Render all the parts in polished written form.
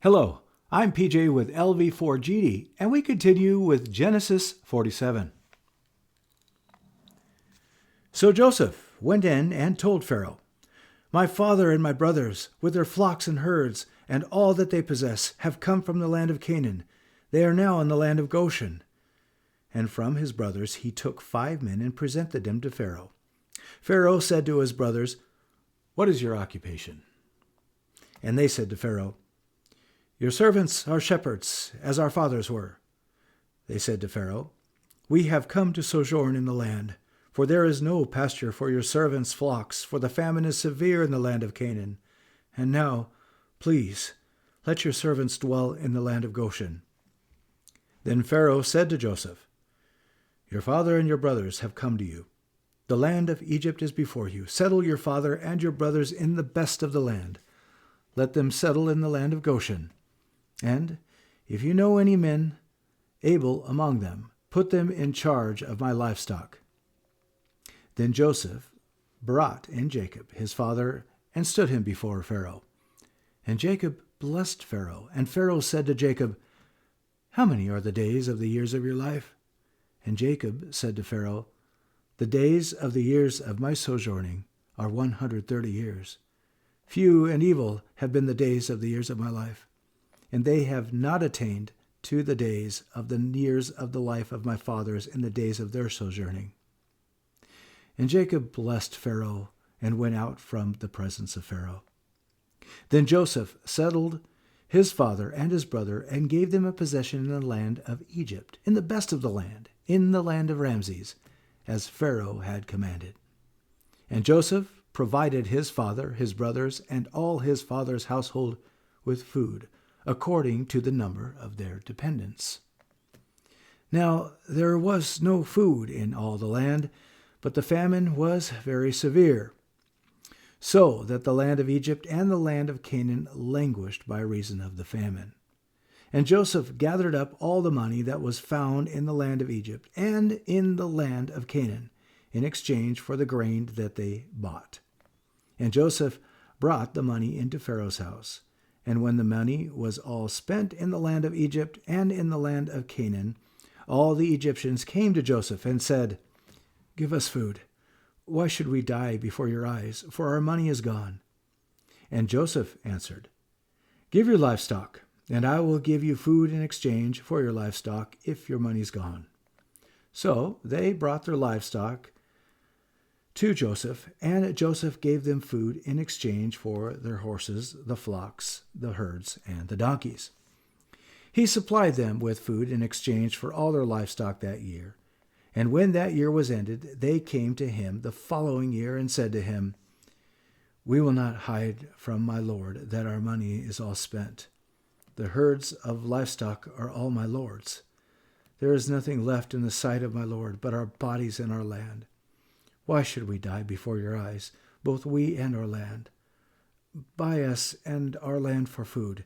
Hello, I'm PJ with LV4GD, and we continue with Genesis 47. So Joseph went in and told Pharaoh, "My father and my brothers, with their flocks and herds, and all that they possess, have come from the land of Canaan. They are now in the land of Goshen." And from his brothers he took 5 men and presented them to Pharaoh. Pharaoh said to his brothers, "What is your occupation?" And they said to Pharaoh, "Your servants are shepherds, as our fathers were." They said to Pharaoh, "We have come to sojourn in the land, for there is no pasture for your servants' flocks, for the famine is severe in the land of Canaan. And now, please, let your servants dwell in the land of Goshen." Then Pharaoh said to Joseph, "Your father and your brothers have come to you. The land of Egypt is before you. Settle your father and your brothers in the best of the land. Let them settle in the land of Goshen. And if you know any men able among them, put them in charge of my livestock." Then Joseph brought in Jacob, his father, and stood him before Pharaoh. And Jacob blessed Pharaoh. And Pharaoh said to Jacob, "How many are the days of the years of your life?" And Jacob said to Pharaoh, "The days of the years of my sojourning are 130 years. Few and evil have been the days of the years of my life, and they have not attained to the days of the years of the life of my fathers in the days of their sojourning." And Jacob blessed Pharaoh and went out from the presence of Pharaoh. Then Joseph settled his father and his brother and gave them a possession in the land of Egypt, in the best of the land, in the land of Ramses, as Pharaoh had commanded. And Joseph provided his father, his brothers, and all his father's household with food, according to the number of their dependents. Now there was no food in all the land, but the famine was very severe, so that the land of Egypt and the land of Canaan languished by reason of the famine. And Joseph gathered up all the money that was found in the land of Egypt and in the land of Canaan, in exchange for the grain that they bought. And Joseph brought the money into Pharaoh's house. And when the money was all spent in the land of Egypt and in the land of Canaan, all the Egyptians came to Joseph and said, "Give us food. Why should we die before your eyes? For our money is gone." And Joseph answered, "Give your livestock, and I will give you food in exchange for your livestock if your money's gone." So they brought their livestock to Joseph, and Joseph gave them food in exchange for their horses, the flocks, the herds, and the donkeys. He supplied them with food in exchange for all their livestock that year. And when that year was ended, they came to him the following year and said to him, "We will not hide from my lord that our money is all spent. The herds of livestock are all my lord's. There is nothing left in the sight of my lord but our bodies and our land. Why should we die before your eyes, both we and our land? Buy us and our land for food,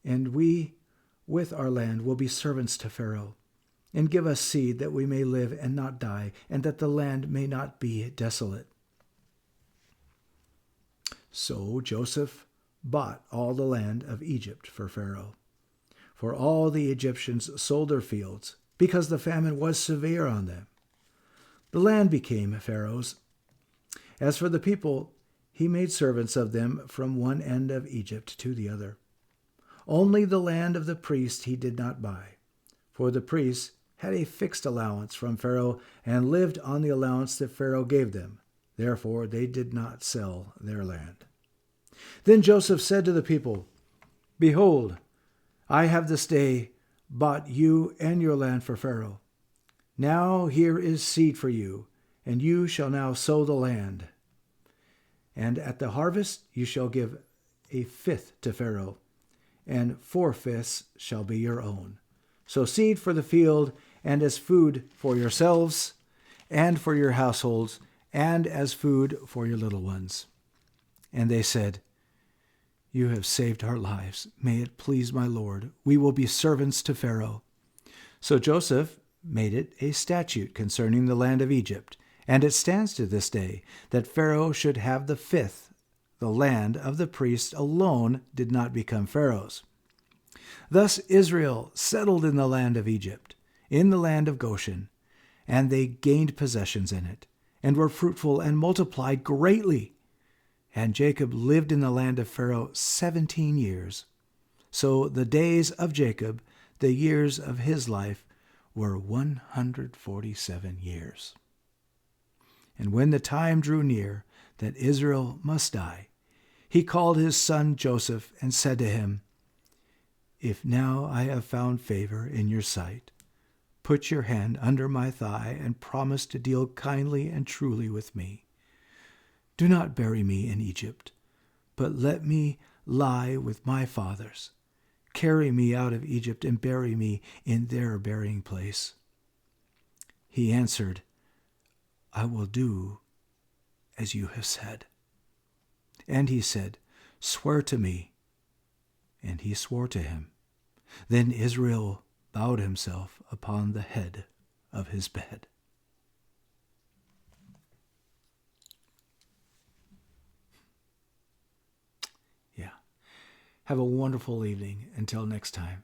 and we with our land will be servants to Pharaoh. And give us seed that we may live and not die, and that the land may not be desolate." So Joseph bought all the land of Egypt for Pharaoh. For all the Egyptians sold their fields, because the famine was severe on them. The land became Pharaoh's. As for the people, he made servants of them from one end of Egypt to the other. Only the land of the priests he did not buy, for the priests had a fixed allowance from Pharaoh and lived on the allowance that Pharaoh gave them. Therefore they did not sell their land. Then Joseph said to the people, "Behold, I have this day bought you and your land for Pharaoh. Now here is seed for you, and you shall now sow the land. And at the harvest you shall give 1/5 to Pharaoh, and 4/5 shall be your own. So seed for the field, and as food for yourselves, and for your households, and as food for your little ones." And they said, "You have saved our lives. May it please my lord. We will be servants to Pharaoh." So Joseph made it a statute concerning the land of Egypt, and it stands to this day, that Pharaoh should have the fifth. The land of the priests alone did not become Pharaoh's. Thus Israel settled in the land of Egypt, in the land of Goshen, and they gained possessions in it, and were fruitful and multiplied greatly. And Jacob lived in the land of Pharaoh 17 years. So the days of Jacob, the years of his life, were 147 years. And when the time drew near that Israel must die, he called his son Joseph and said to him, "If now I have found favor in your sight, put your hand under my thigh and promise to deal kindly and truly with me. Do not bury me in Egypt, but let me lie with my fathers. Carry me out of Egypt and bury me in their burying place." He answered, "I will do as you have said." And he said, "Swear to me." And he swore to him. Then Israel bowed himself upon the head of his bed. Yeah. Have a wonderful evening. Until next time.